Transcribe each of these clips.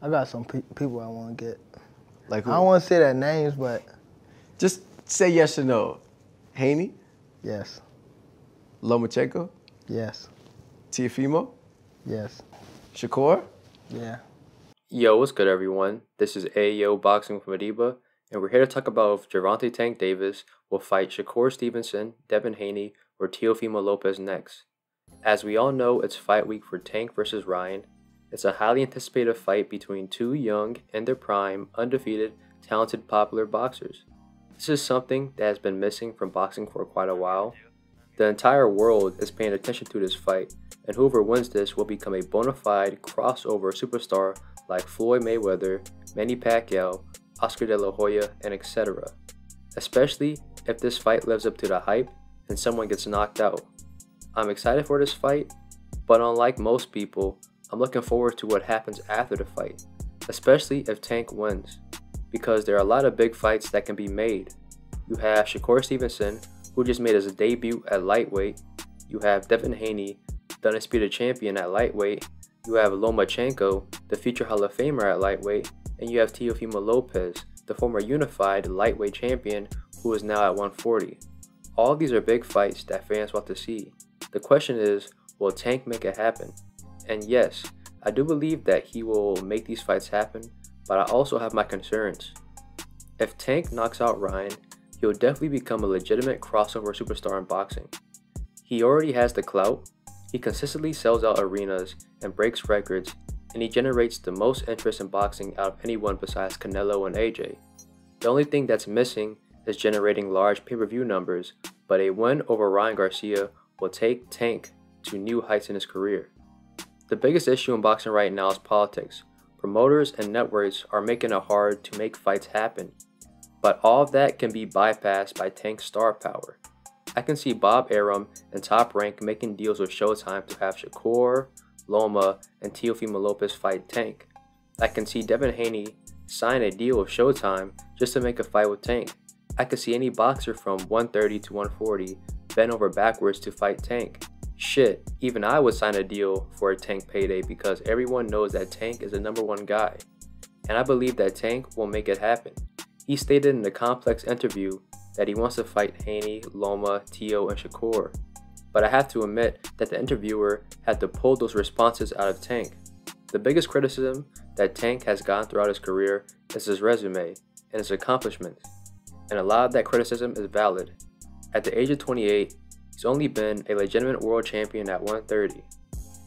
I got some people I want to get. Like who? I don't want to say their names, but Just say yes or no. Haney, yes, Lomachenko, yes, Teofimo, yes, Shakur. yeah. Yo, what's good, everyone? This is Ayo Boxing with Madiba, and we're here to talk about if Gervonta Tank Davis will fight Shakur Stevenson, Devin Haney, or Teofimo Lopez next. As we all know, it's fight week for Tank versus Ryan. It's a highly anticipated fight between two young, in their prime, undefeated, talented, popular boxers. This is something that has been missing from boxing for quite a while. The entire world is paying attention to this fight, and whoever wins this will become a bona fide crossover superstar like Floyd Mayweather, Manny Pacquiao, Oscar De La Hoya, and etc. Especially if this fight lives up to the hype and someone gets knocked out. I'm excited for this fight, but unlike most people, I'm looking forward to what happens after the fight, especially if Tank wins, because there are a lot of big fights that can be made. You have Shakur Stevenson, who just made his debut at lightweight. You have Devin Haney, the undisputed champion at lightweight. You have Lomachenko, the future Hall of Famer at lightweight, and you have Teofimo Lopez, the former unified lightweight champion who is now at 140. All of these are big fights that fans want to see. The question is, will Tank make it happen? And yes, I do believe that he will make these fights happen, but I also have my concerns. If Tank knocks out Ryan, he'll definitely become a legitimate crossover superstar in boxing. He already has the clout, he consistently sells out arenas and breaks records, and he generates the most interest in boxing out of anyone besides Canelo and AJ. The only thing that's missing is generating large pay-per-view numbers, but a win over Ryan Garcia will take Tank to new heights in his career. The biggest issue in boxing right now is politics. Promoters and networks are making it hard to make fights happen, but all of that can be bypassed by Tank's star power. I can see Bob Arum and Top Rank making deals with Showtime to have Shakur, Loma, and Teofimo Lopez fight Tank. I can see Devin Haney sign a deal with Showtime just to make a fight with Tank. I could see any boxer from 130 to 140 bend over backwards to fight Tank. Shit, even I would sign a deal for a Tank payday because everyone knows that Tank is the #1 guy. And I believe that Tank will make it happen. He stated in the Complex interview that he wants to fight Haney, Loma, Teo, and Shakur. But I have to admit that the interviewer had to pull those responses out of Tank. The biggest criticism that Tank has gotten throughout his career is his resume and his accomplishments. And a lot of that criticism is valid. At the age of 28, he's only been a legitimate world champion at 130.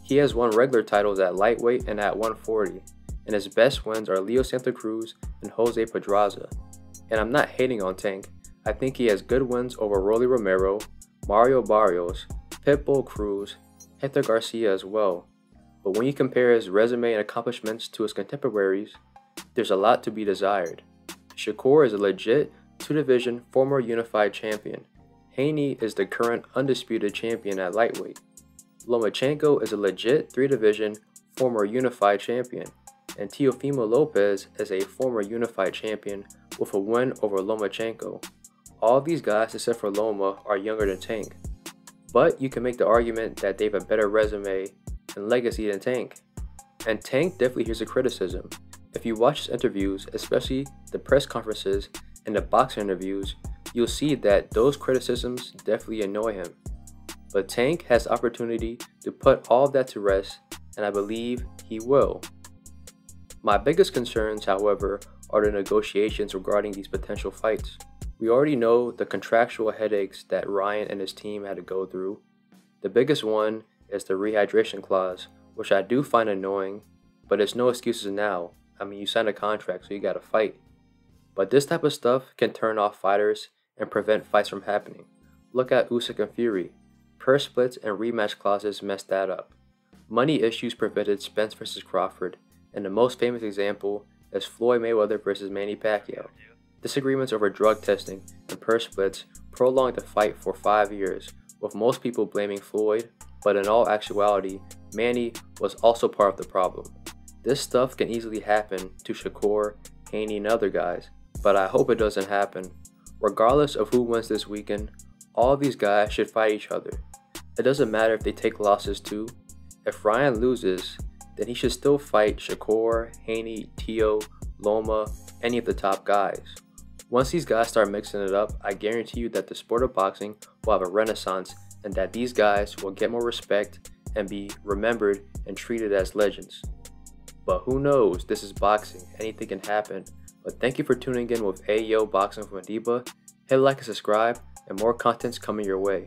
He has won regular titles at lightweight and at 140, and his best wins are Leo Santa Cruz and Jose Pedraza. And I'm not hating on Tank. I think he has good wins over Rolly Romero, Mario Barrios, Pitbull Cruz, Hector Garcia as well. But when you compare his resume and accomplishments to his contemporaries, there's a lot to be desired. Shakur is a legit two-division former unified champion. Haney is the current undisputed champion at lightweight. Lomachenko is a legit three-division former unified champion. And Teofimo Lopez is a former unified champion with a win over Lomachenko. All of these guys except for Loma are younger than Tank. But you can make the argument that they have a better resume and legacy than Tank. And Tank definitely hears the criticism. If you watch his interviews, especially the press conferences and the boxing interviews, you'll see that those criticisms definitely annoy him. But Tank has the opportunity to put all of that to rest, and I believe he will. My biggest concerns, however, are the negotiations regarding these potential fights. We already know the contractual headaches that Ryan and his team had to go through. The biggest one is the rehydration clause, which I do find annoying, but it's no excuses now. I mean, you signed a contract, so you gotta fight. But this type of stuff can turn off fighters and prevent fights from happening. Look at Usyk and Fury. Purse splits and rematch clauses messed that up. Money issues prevented Spence vs. Crawford, and the most famous example is Floyd Mayweather vs. Manny Pacquiao. Disagreements over drug testing and purse splits prolonged the fight for 5 years, with most people blaming Floyd, but in all actuality, Manny was also part of the problem. This stuff can easily happen to Shakur, Haney, and other guys, but I hope it doesn't happen. Regardless of who wins this weekend, all of these guys should fight each other. It doesn't matter if they take losses too. If Ryan loses, then he should still fight Shakur, Haney, Tio, Loma, any of the top guys. Once these guys start mixing it up, I guarantee you that the sport of boxing will have a renaissance and that these guys will get more respect and be remembered and treated as legends. But who knows, this is boxing, anything can happen. But thank you for tuning in with Ayo Boxing from Adiba. Hit like and subscribe, and more content's coming your way.